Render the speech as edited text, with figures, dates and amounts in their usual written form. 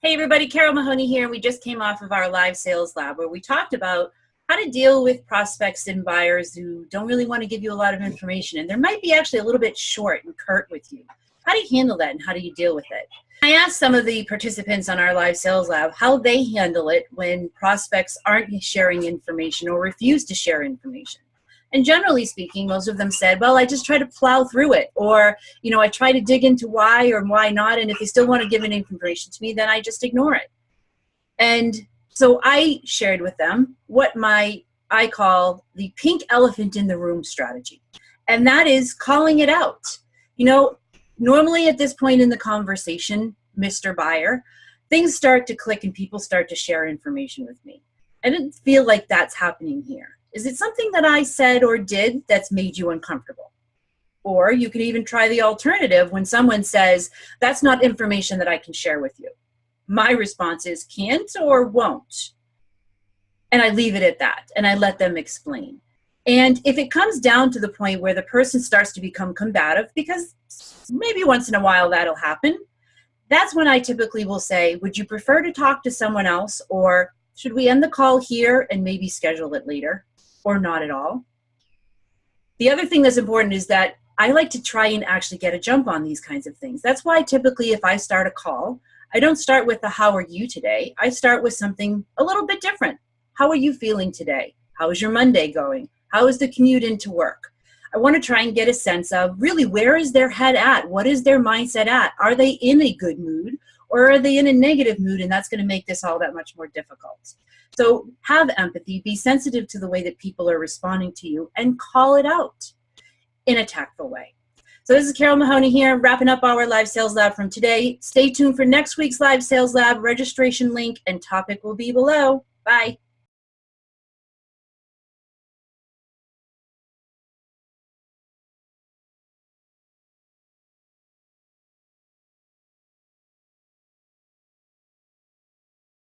Hey everybody, Carol Mahoney here. We just came off of our live sales lab where we talked about how to deal with prospects and buyers who don't really want to give you a lot of information, and there might be actually a little bit short and curt with you. How do you handle that and how do you deal with it? I asked some of the participants on our live sales lab how they handle it when prospects aren't sharing information or refuse to share information. And generally speaking, most of them said, well, I just try to plow through it, or, I try to dig into why or why not, and if they still want to give any information to me, then I just ignore it. And so I shared with them what I call the pink elephant in the room strategy, and that is calling it out. Normally at this point in the conversation, Mr. Buyer, things start to click and people start to share information with me. I didn't feel like that's happening here. Is it something that I said or did that's made you uncomfortable? Or you can even try the alternative when someone says, that's not information that I can share with you. My response is can't or won't. And I leave it at that and I let them explain. And if it comes down to the point where the person starts to become combative, because maybe once in a while that'll happen, that's when I typically will say, would you prefer to talk to someone else, or should we end the call here and maybe schedule it later? Or not at all. The other thing that's important is that I like to try and actually get a jump on these kinds of things. That's why typically if I start a call, I don't start with the how are you today. I start with something a little bit different. How are you feeling today? How is your Monday going? How is the commute into work? I want to try and get a sense of really where is their head at? What is their mindset at? Are they in a good mood or are they in a negative mood? And that's going to make this all that much more difficult. So have empathy, be sensitive to the way that people are responding to you, and call it out in a tactful way. So this is Carol Mahoney here, wrapping up our live sales lab from today. Stay tuned for next week's live sales lab. Registration link and topic will be below. Bye.